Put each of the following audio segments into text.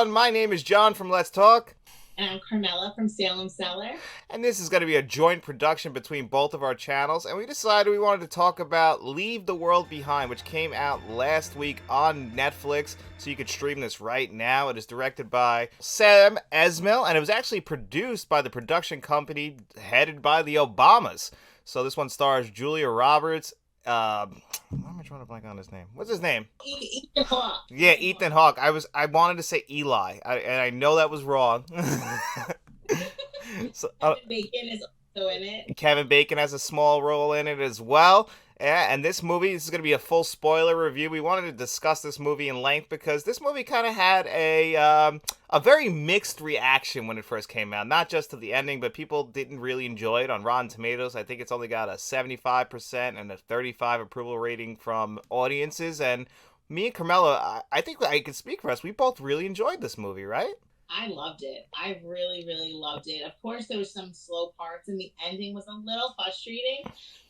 everyone. My name is John from Let's Talk. And I'm Carmela from Salem, Cellar. And this is going to be a joint production between both of our channels. And we decided we wanted to talk about Leave the World Behind, which came out last week on Netflix. So you could stream this right now. It is directed by Sam Esmail, and it was actually produced by the production company headed by the Obamas. So this one stars Julia Roberts. Why am I trying to blank on his name? What's his name? Ethan Hawke. Yeah, Ethan Hawke. I wanted to say Eli, and I know that was wrong. So, Kevin Bacon is also in it. Kevin Bacon has a small role in it as well. Yeah, and this is going to be a full spoiler review. We wanted to discuss this movie in length because this movie kind of had a very mixed reaction when it first came out. Not just to the ending, but people didn't really enjoy it on Rotten Tomatoes. I think it's only got a 75% and a 35% approval rating from audiences. And me and Carmela, I think I can speak for us. We both really enjoyed this movie, right? I loved it. I really, really loved it. Of course, there was some slow parts, and the ending was a little frustrating.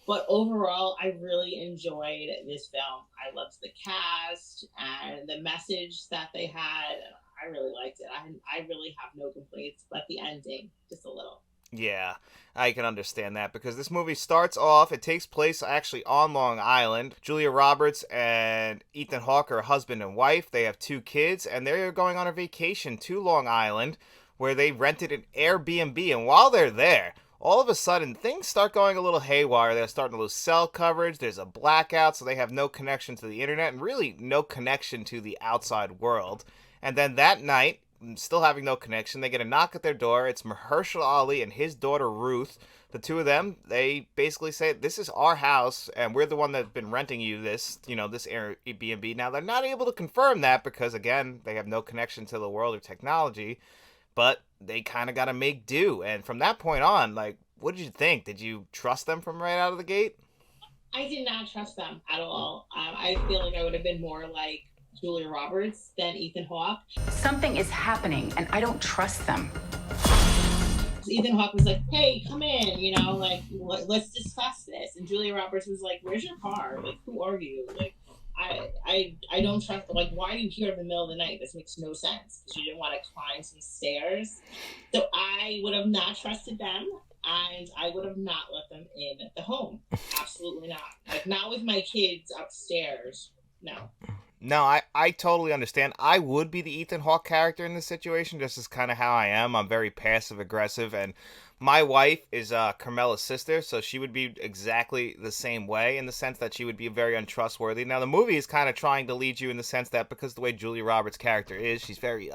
But overall, I really enjoyed this film. I loved the cast and the message that they had. I really liked it. I really have no complaints, but the ending, just a little. Yeah, I can understand that because this movie starts off, it takes place actually on Long Island. Julia Roberts and Ethan Hawke are husband and wife. They have 2 kids, and they're going on a vacation to Long Island where they rented an Airbnb. And while they're there, all of a sudden, things start going a little haywire. They're starting to lose cell coverage. There's a blackout, so they have no connection to the internet and really no connection to the outside world. And then that night, still having no connection, they get a knock at their door. It's Mahershala Ali and his daughter Ruth. The two of them, they basically say, this is our house, and we're the one that's been renting you this Airbnb. Now, they're not able to confirm that because, again, they have no connection to the world or technology, but they kind of got to make do. And from that point on, what did you think? Did you trust them from right out of the gate? I did not trust them at all. I feel like I would have been more like Julia Roberts than Ethan Hawke. Something is happening, and I don't trust them. Ethan Hawke was like, "Hey, come in, let's discuss this." And Julia Roberts was like, "Where's your car? Like, who are you? Like, I don't trust them. Like, why are you here in the middle of the night? This makes no sense." Because you didn't want to climb some stairs. So I would have not trusted them, and I would have not let them in the home. Absolutely not. Like, not with my kids upstairs. No. No, I totally understand. I would be the Ethan Hawke character in this situation, just as kind of how I am. I'm very passive-aggressive, and my wife is Carmela's sister, so she would be exactly the same way in the sense that she would be very untrustworthy. Now, the movie is kind of trying to lead you in the sense that because the way Julia Roberts' character is, she's very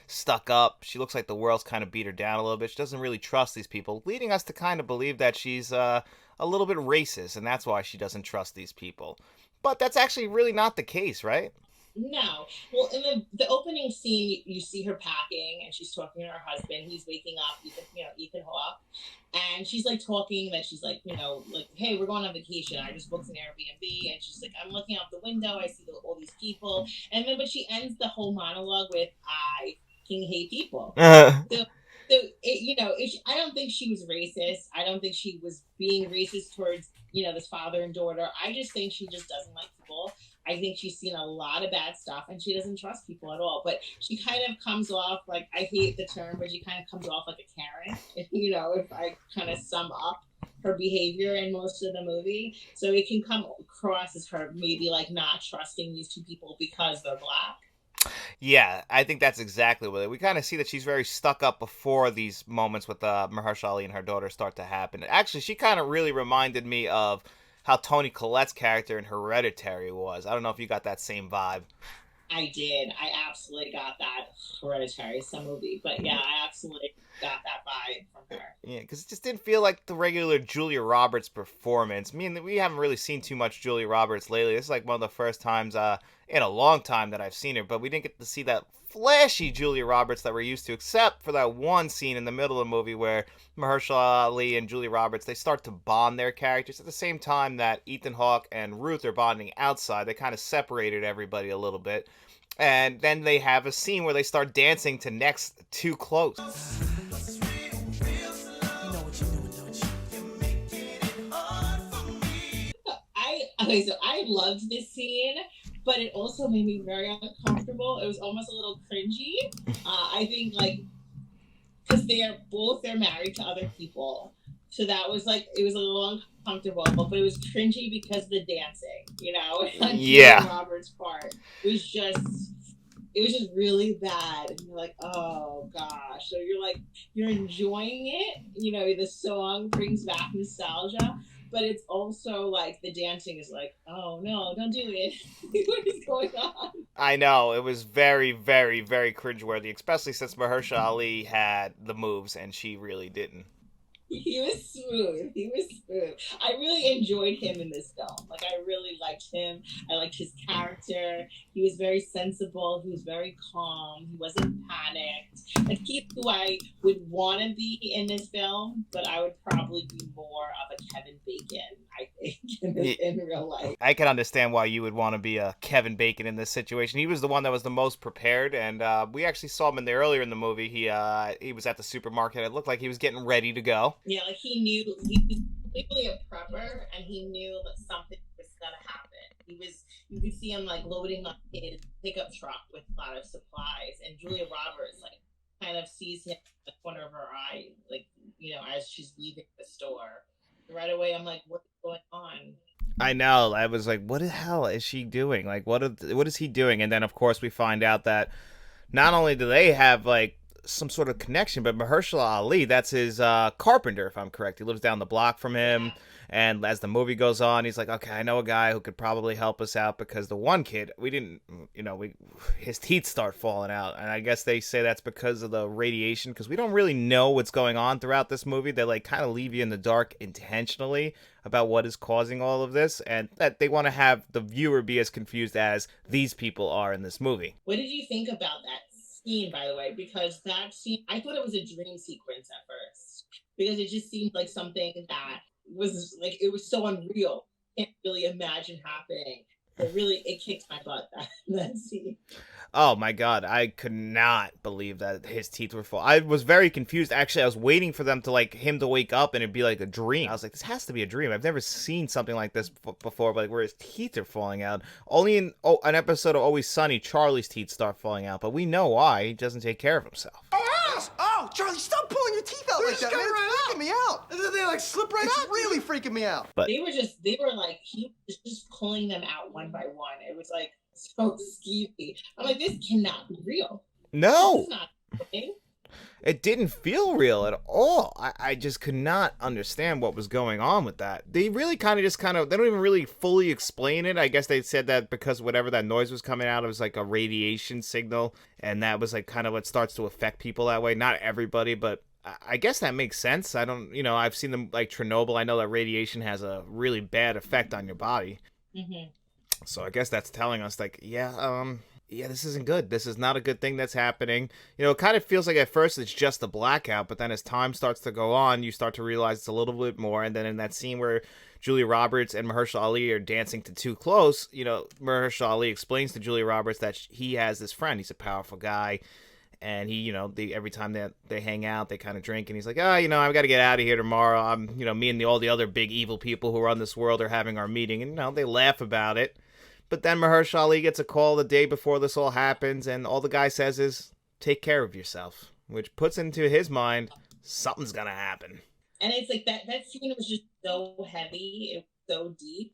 stuck up. She looks like the world's kind of beat her down a little bit. She doesn't really trust these people, leading us to kind of believe that she's a little bit racist, and that's why she doesn't trust these people. But that's actually really not the case, right? No. Well, in the opening scene, you see her packing, and she's talking to her husband. He's waking up, Ethan Hawke, and she's like talking that she's like, hey, we're going on vacation. I just booked an Airbnb, and she's like, I'm looking out the window. I see all these people, and then but she ends the whole monologue with, I fucking hate people. I don't think she was racist. I don't think she was being racist towards, this father and daughter. I just think she just doesn't like people. I think she's seen a lot of bad stuff, and she doesn't trust people at all. But she kind of comes off like, I hate the term, but she kind of comes off like a Karen, if I kind of sum up her behavior in most of the movie. So it can come across as her maybe like not trusting these 2 people because they're black. Yeah, I think that's exactly what we kind of see that she's very stuck up before these moments with Mahershala Ali and her daughter start to happen. Actually, she kind of really reminded me of how Toni Collette's character in Hereditary was. I don't know if you got that same vibe. I did. I absolutely got that. Hereditary, some movie. But yeah, I absolutely got that vibe from her. Yeah, because it just didn't feel like the regular Julia Roberts performance. We haven't really seen too much Julia Roberts lately. This is like one of the first times in a long time that I've seen her. But we didn't get to see that flashy Julia Roberts that we're used to, except for that one scene in the middle of the movie where Mahershala Ali and Julia Roberts, they start to bond their characters at the same time that Ethan Hawke and Ruth are bonding outside. They kind of separated everybody a little bit. And then they have a scene where they start dancing to Next Too Close. So I loved this scene, but it also made me very uncomfortable uncomfortable. It was almost a little cringy. I think like because they're married to other people, so that was like it was a little uncomfortable, but it was cringy because of the dancing, on Julia Roberts' part. It was just really bad, and you're like, oh gosh. So you're enjoying it. The song brings back nostalgia, but it's also like the dancing is like, oh no, don't do it. What is going on? I know, it was very, very, very cringeworthy, especially since Mahershala Ali had the moves and she really didn't. He was smooth. I really enjoyed him in this film. Like, I really liked him. I liked his character. He was very sensible. He was very calm. He wasn't panicked. Like, he's who I would want to be in this film, but I would probably be more of a Kevin Bacon, I think, in real life. I can understand why you would want to be a Kevin Bacon in this situation. He was the one that was the most prepared, and we actually saw him earlier in the movie. He was at the supermarket. It looked like he was getting ready to go. Yeah, like he was clearly a prepper, and he knew that something was gonna happen. You could see him like loading up his pickup truck with a lot of supplies, and Julia Roberts like kind of sees him in the corner of her eye, like as she's leaving the store. Right away, I'm like, what's going on? I know. I was like, what the hell is she doing? Like, what is he doing? And then, of course, we find out that not only do they have like some sort of connection, but Mahershala Ali, that's his carpenter, if I'm correct. He lives down the block from him. And as the movie goes on, he's like, okay, I know a guy who could probably help us out because the one kid, his teeth start falling out. And I guess they say that's because of the radiation, because we don't really know what's going on throughout this movie. They like kind of leave you in the dark intentionally about what is causing all of this, and that they want to have the viewer be as confused as these people are in this movie. What did you think about that scene, by the way? Because that scene, I thought it was a dream sequence at first, because it just seemed like something that was like, it was so unreal. Can't really imagine happening. It kicked my butt, that scene. Oh my god, I could not believe that his teeth were full. I was very confused. Actually, I was waiting for him to wake up and it'd be like a dream. I was like, this has to be a dream. I've never seen something like this before, but like where his teeth are falling out. Only in an episode of Always Sunny, Charlie's teeth start falling out, but we know why. He doesn't take care of himself. Oh, Charlie, stop pulling your teeth out like that, man. It's freaking me out. They like slip right out. It's really freaking me out. But he was just pulling them out one by one. It was like so skeevy. I'm like, this cannot be real. No. This is not happening. It didn't feel real at all. I just could not understand what was going on with that. They really they don't even really fully explain it. I guess they said that because whatever that noise was coming out, it was like a radiation signal, and that was like kind of what starts to affect people that way. Not everybody, but I guess that makes sense. I've seen them like Chernobyl. I know that radiation has a really bad effect on your body. Mm-hmm. So I guess that's telling us like, yeah, this isn't good. This is not a good thing that's happening. It kind of feels like at first it's just a blackout, but then as time starts to go on, you start to realize it's a little bit more. And then in that scene where Julia Roberts and Mahershala Ali are dancing to Too Close, Mahershala Ali explains to Julia Roberts that he has this friend. He's a powerful guy. And he, every time they hang out, they kind of drink. And he's like, I've got to get out of here tomorrow. I'm, me and all the other big evil people who run this world are having our meeting. And, they laugh about it. But then Mahershala Ali gets a call the day before this all happens, and all the guy says is, take care of yourself, which puts into his mind, something's going to happen. And it's like that scene was just so heavy, it was so deep,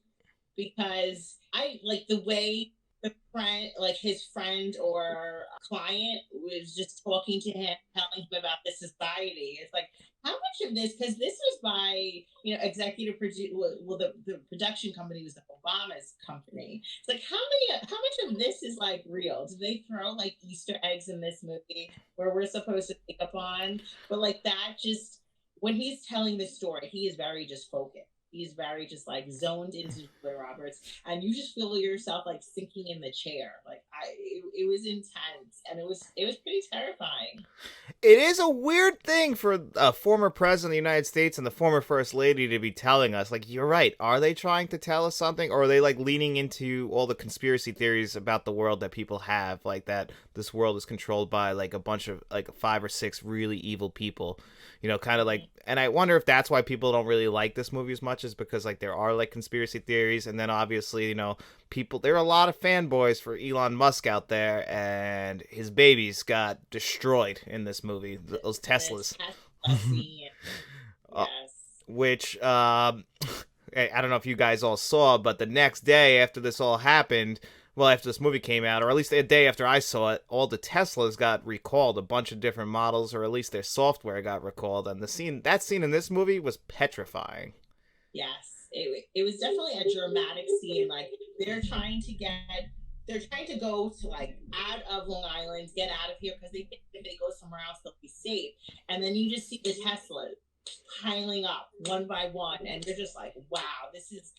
because I like the way the friend, like his friend or client was just talking to him, telling him about the society. It's like, how much of this, because this was by, executive producer, well, the production company was the Obama's company. It's like, how much of this is like real? Do they throw like Easter eggs in this movie where we're supposed to pick up on? But like that just, when he's telling the story, he is very just focused. He's very just like zoned into Julia Roberts, and you just feel yourself like sinking in the chair. Like it was intense, and it was pretty terrifying. It is a weird thing for a former president of the United States and the former first lady to be telling us. Like, you're right. Are they trying to tell us something, or are they like leaning into all the conspiracy theories about the world that people have, like that this world is controlled by like a bunch of like 5 or 6 really evil people? Kind of like, and I wonder if that's why people don't really like this movie as much. watches because like there are like conspiracy theories, and then obviously, you know, there are a lot of fanboys for Elon Musk out there, and his babies got destroyed in this movie, those Teslas. Yes. Which I don't know if you guys all saw, but the next day after this all happened, well, after this movie came out, or at least a day after I saw it, all the Teslas got recalled, a bunch of different models, or at least their software got recalled, and that scene in this movie was petrifying. Yes, it was definitely a dramatic scene. Like they're trying to go to like out of Long Island, get out of here because they think if they go somewhere else they'll be safe. And then you just see the Teslas piling up one by one, and you're just like, wow, this is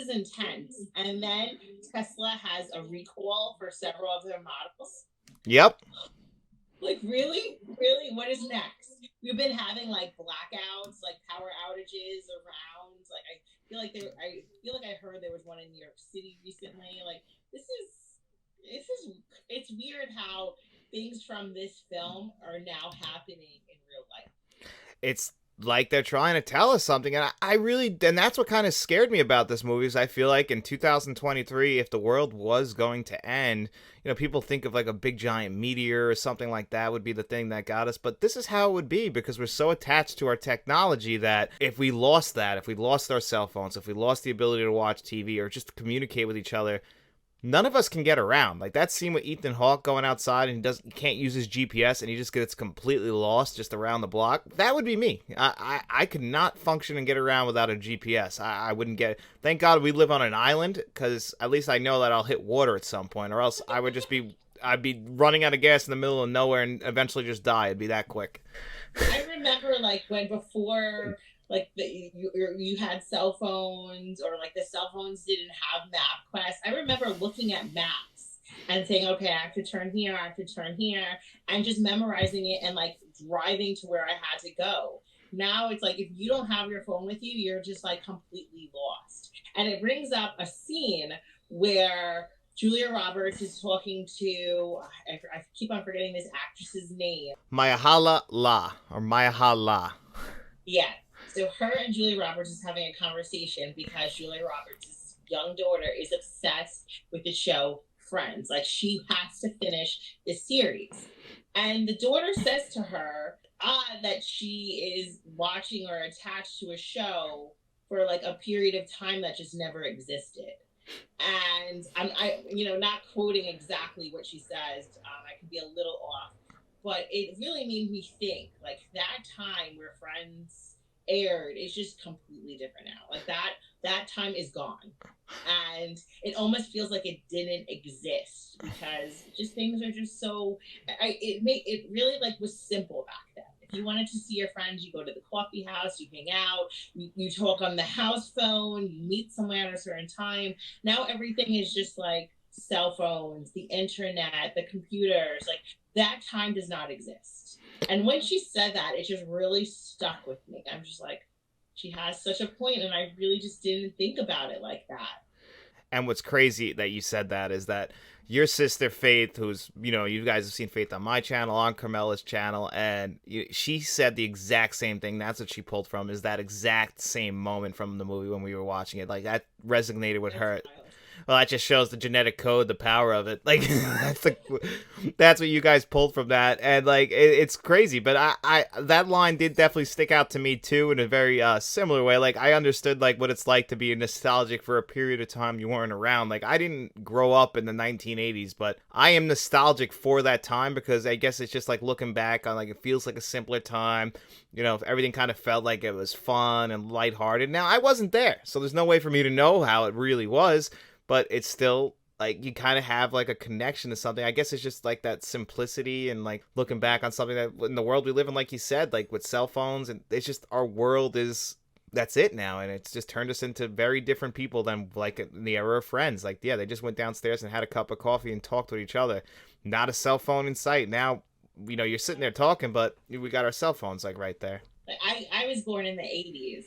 intense. And then Tesla has a recall for several of their models. Yep. Like, really? What is next? We've been having like blackouts, like power outages around. Like, I feel like I heard there was one in New York City recently. Like, it's weird how things from this film are now happening in real life. It's like they're trying to tell us something, and and that's what kind of scared me about this movie. Is I feel like in 2023, if the world was going to end, you know, people think of like a big giant meteor or something like that would be the thing that got us, but this is how it would be, because we're so attached to our technology that if we lost our cell phones, if we lost the ability to watch TV or just to communicate with each other, none of us can get around. Like that scene with Ethan Hawke going outside and he can't use his GPS and he just gets completely lost just around the block. That would be me. I could not function and get around without a GPS. I wouldn't get it. Thank God we live on an island, because at least I know that I'll hit water at some point, or else I'd be running out of gas in the middle of nowhere and eventually just die. It'd be that quick. I remember like when before like you had cell phones, or like the cell phones didn't have MapQuest. I remember looking at maps and saying, okay, I have to turn here, and just memorizing it and like driving to where I had to go. Now it's like if you don't have your phone with you, you're just like completely lost. And it brings up a scene where Julia Roberts is talking to, I keep on forgetting this actress's name. Myha'la Ali. Yeah. So her and Julia Roberts is having a conversation because Julia Roberts' young daughter is obsessed with the show Friends. Like, she has to finish the series. And the daughter says to her that she is watching or attached to a show for like a period of time that just never existed. And I not quoting exactly what she says. I could be a little off, but it really made me think, like, that time where Friends aired is just completely different now. Like that time is gone, and it almost feels like it didn't exist, because just things are just so. It really like was simple back then. If you wanted to see your friends, you go to the coffee house, you hang out, you talk on the house phone, you meet somewhere at a certain time. Now everything is just like cell phones, the internet, the computers. Like, that time does not exist. And when she said that, it just really stuck with me. I'm just like, she has such a point, and I really just didn't think about it like that. And what's crazy that you said that is that your sister Faith, who's, you know, you guys have seen Faith on my channel, on Carmela's channel, and she said the exact same thing. That's what she pulled from, is that exact same moment from the movie when we were watching it. Like, that resonated with her. Well, that just shows the genetic code, the power of it. Like, that's what you guys pulled from that, and like it's crazy. But I that line did definitely stick out to me too, in a very similar way. Like, I understood like what it's like to be nostalgic for a period of time you weren't around. Like, I didn't grow up in the 1980s, but I am nostalgic for that time, because I guess it's just like looking back on, like, it feels like a simpler time. You know, everything kind of felt like it was fun and lighthearted. Now, I wasn't there, so there's no way for me to know how it really was. But it's still, like, you kind of have, like, a connection to something. I guess it's just, like, that simplicity and, like, looking back on something that, in the world we live in, like you said, like, with cell phones, and it's just, our world is, that's it now, and it's just turned us into very different people than, like, in the era of Friends. Like, yeah, they just went downstairs and had a cup of coffee and talked with each other. Not a cell phone in sight. Now, you know, you're sitting there talking, but we got our cell phones, like, right there. Like I was born in the 80s.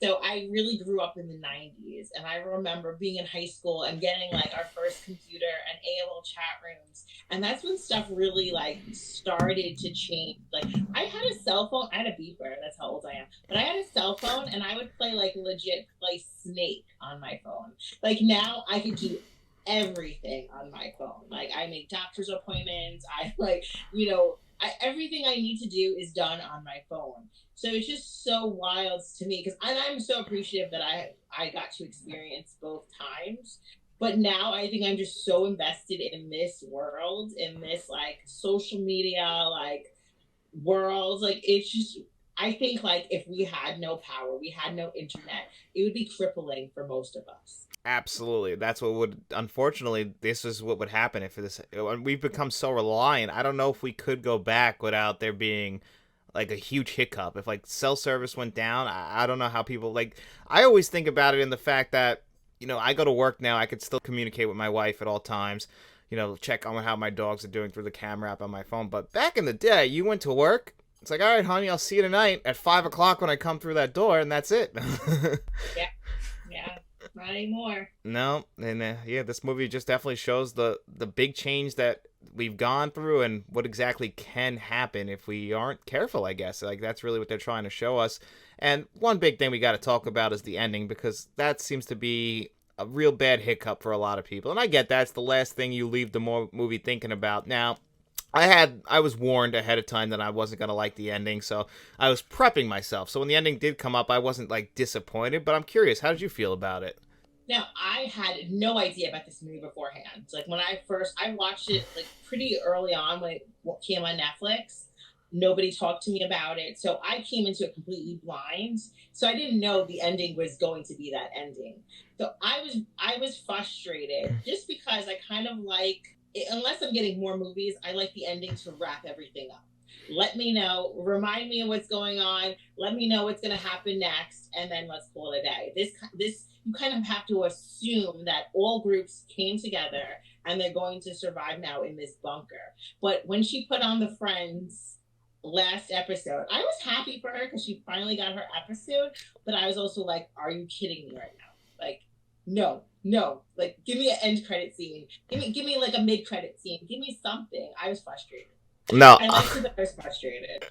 So I really grew up in the 90s, and I remember being in high school and getting like our first computer and AOL chat rooms. And that's when stuff really like started to change. Like I had a cell phone, I had a beeper, that's how old I am. But I had a cell phone and I would play like legit play Snake on my phone. Like now I could do everything on my phone. Like I make doctor's appointments, I like, everything I need to do is done on my phone. So it's just so wild to me because I'm so appreciative that I got to experience both times. But now I think I'm just so invested in this world, in this like social media like world. Like it's just I think like if we had no power, we had no internet, it would be crippling for most of us. Absolutely. That's what would, unfortunately, this is what would happen if this, we've become so reliant. I don't know if we could go back without there being like a huge hiccup. If like cell service went down, I don't know how people like, I always think about it in the fact that, I go to work now. I could still communicate with my wife at all times, check on how my dogs are doing through the camera app on my phone. But back in the day, you went to work. It's like, all right, honey, I'll see you tonight at 5:00 when I come through that door. And that's it. Yeah. Yeah. Not anymore. No, and this movie just definitely shows the big change that we've gone through and what exactly can happen if we aren't careful, I guess. Like, that's really what they're trying to show us. And one big thing we got to talk about is the ending, because that seems to be a real bad hiccup for a lot of people. And I get that's the last thing you leave the movie thinking about. Now, I was warned ahead of time that I wasn't going to like the ending, so I was prepping myself. So when the ending did come up, I wasn't like disappointed, but I'm curious, how did you feel about it? Now, I had no idea about this movie beforehand. Like when I watched it like pretty early on when it came on Netflix. Nobody talked to me about it. So I came into it completely blind. So I didn't know the ending was going to be that ending. So I was frustrated just because I kind of like, unless I'm getting more movies, I like the ending to wrap everything up. Let me know, remind me of what's going on, let me know what's going to happen next, and then let's call it a day. This you kind of have to assume that all groups came together and they're going to survive now in this bunker. But when she put on the Friends last episode, I was happy for her because she finally got her episode, but I was also like, are you kidding me right now? Like, no, like give me an end credit scene, give me like a mid credit scene, give me something. I was frustrated. No, I was frustrated.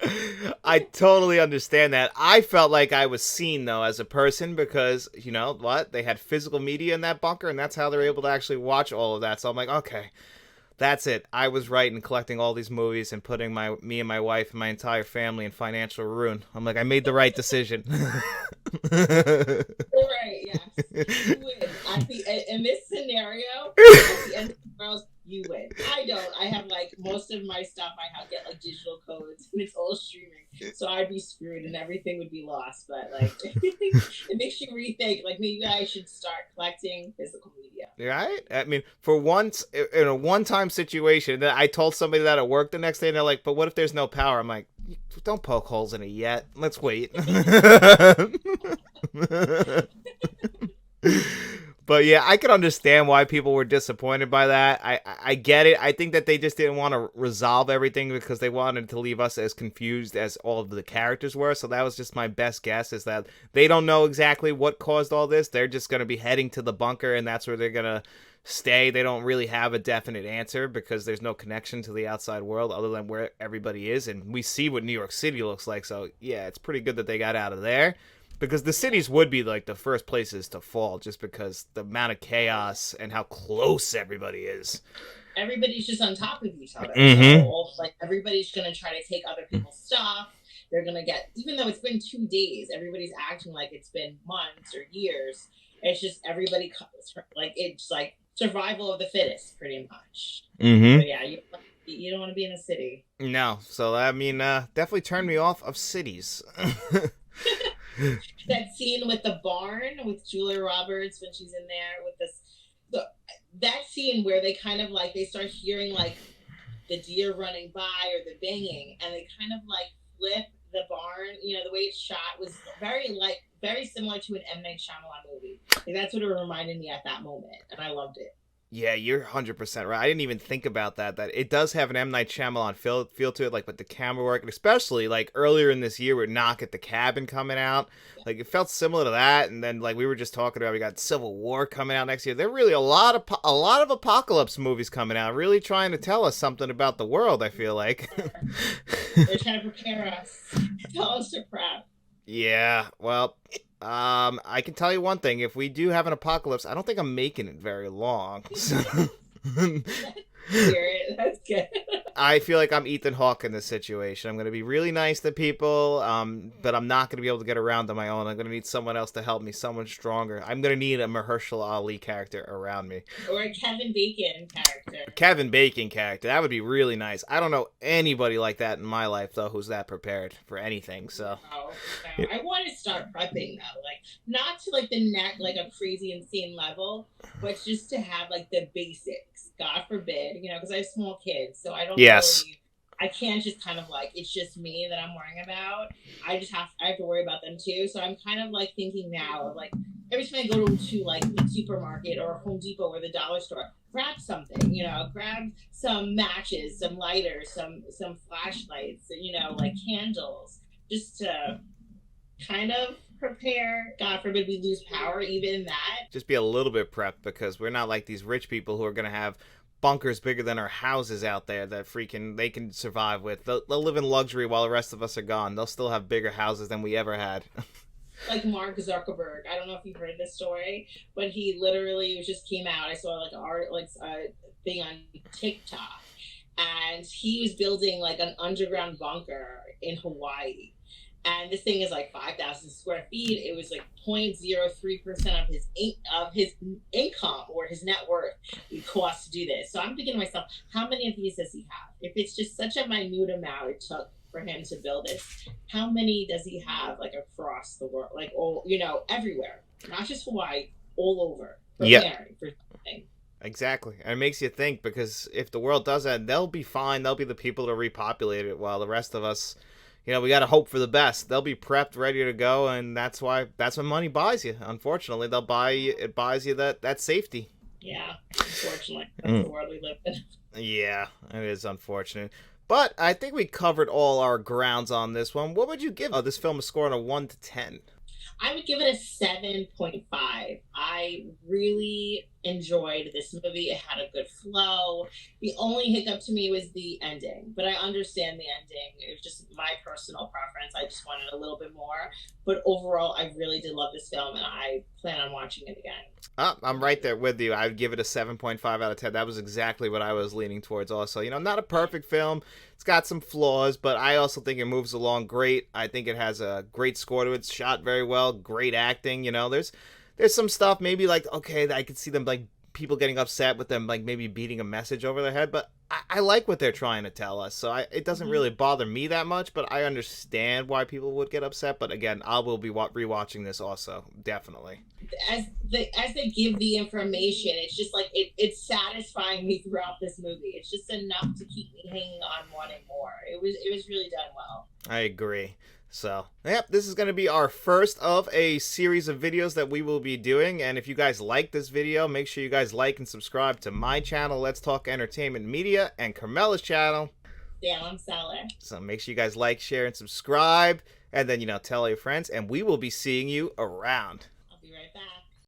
I totally understand that. I felt like I was seen, though, as a person because, you know what? They had physical media in that bunker, and that's how they're able to actually watch all of that. So I'm like, okay, that's it. I was right in collecting all these movies and putting me and my wife and my entire family in financial ruin. I'm like, I made the right decision. Right, yes. You win. In this scenario, at the end of the girls, you win. I don't. I have like most of my stuff I get like digital codes and it's all streaming. So I'd be screwed and everything would be lost. But like it makes you rethink. Like maybe I should start collecting physical media. Right? I mean, for once, in a one-time situation, I told somebody that at work the next day, and they're like, but what if there's no power? I'm like, don't poke holes in it yet. Let's wait. But yeah, I can understand why people were disappointed by that. I get it. I think that they just didn't want to resolve everything because they wanted to leave us as confused as all of the characters were. So that was just my best guess, is that they don't know exactly what caused all this. They're just going to be heading to the bunker, and that's where they're going to stay. They don't really have a definite answer because there's no connection to the outside world other than where everybody is. And we see what New York City looks like. So yeah, it's pretty good that they got out of there. Because the cities would be like the first places to fall just because the amount of chaos and how close everybody is. Everybody's just on top of each other. Mm-hmm. So like everybody's going to try to take other people's stuff. They're going to get, even though it's been 2 days, everybody's acting like it's been months or years. It's just everybody, like it's like survival of the fittest pretty much. Mm-hmm. But yeah, you don't want to be in a city. No. So, I mean, definitely turned me off of cities. That scene with the barn with Julia Roberts when she's in there with that scene where they kind of like they start hearing like the deer running by or the banging and they kind of like flip the barn. You know, the way it's shot was very similar to an M. Night Shyamalan movie. Like, that's what it reminded me at that moment, and I loved it. Yeah, you're 100% right. I didn't even think about that. That it does have an M. Night Shyamalan feel to it, like with the camera work, and especially like earlier in this year with Knock at the Cabin coming out. Like it felt similar to that, and then like we were just talking about, we got Civil War coming out next year. There are really a lot of apocalypse movies coming out, really trying to tell us something about the world. I feel like They're trying to prepare us, tell us to prep. Yeah, well, I can tell you one thing. If we do have an apocalypse, I don't think I'm making it very long. So That's good. I feel like I'm Ethan Hawke in this situation. I'm going to be really nice to people, but I'm not going to be able to get around on my own. I'm going to need someone else to help me, someone stronger. I'm going to need a Mahershala Ali character around me. Or a Kevin Bacon character. Kevin Bacon character. That would be really nice. I don't know anybody like that in my life, though, who's that prepared for anything, so. No. I want to start prepping, though. Like, not to, like, the neck, like, a crazy, insane level, but just to have, like, the basics. God forbid, you know, because I have small kids, so I don't really, I can't just kind of like, it's just me that I'm worrying about. I have to worry about them too. So I'm kind of like thinking now of like, every time I go to like the supermarket or Home Depot or the dollar store, grab something, you know, grab some matches, some lighters, some flashlights, you know, like candles, just to kind of prepare. God forbid we lose power, even that. Just be a little bit prepped, because we're not like these rich people who are going to have bunkers bigger than our houses out there that they can survive with. They'll live in luxury while the rest of us are gone. They'll still have bigger houses than we ever had. Like Mark Zuckerberg. I don't know if you've heard this story, but he literally just came out. I saw like a thing on TikTok, and he was building like an underground bunker in Hawaii. And this thing is like 5,000 square feet. It was like 0.03% of his income or his net worth it cost to do this. So I'm thinking to myself, how many of these does he have? If it's just such a minute amount it took for him to build this, how many does he have like across the world, like all, you know, everywhere, not just Hawaii, all over, preparing for something. Exactly. And it makes you think, because if the world does that, they'll be fine. They'll be the people to repopulate it, while the rest of us, you know, we got to hope for the best. They'll be prepped, ready to go, and that's what money buys you. Unfortunately, it buys you that safety. Yeah, unfortunately, that's the world we live in. Yeah, it is unfortunate. But I think we covered all our grounds on this one. What would you give this film a score on a 1 to 10? I would give it a 7.5. I really enjoyed this movie. It had a good flow. The only hiccup to me was the ending, but I understand the ending. It was just my personal preference. I just wanted a little bit more. But overall, I really did love this film, and I plan on watching it again. I'm right there with you. I would give it a 7.5 out of 10. That was exactly what I was leaning towards also. You know, not a perfect film. It's got some flaws, but I also think it moves along great. I think it has a great score to it. It's shot very well. Great acting. You know, there's some stuff maybe like, okay, I could see them like people getting upset with them like maybe beating a message over their head, but I like what they're trying to tell us, so it doesn't really bother me that much, but I understand why people would get upset. But again, I will be rewatching this also, definitely. As they give the information, it's just like it's satisfying me throughout this movie. It's just enough to keep me hanging on wanting more. It was really done well. I agree. So, yep, this is going to be our first of a series of videos that we will be doing. And if you guys like this video, make sure you guys like and subscribe to my channel, Let's Talk Entertainment Media, and Carmela's channel, Salem, Cellar. So make sure you guys like, share, and subscribe. And then, you know, tell all your friends. And we will be seeing you around. I'll be right back.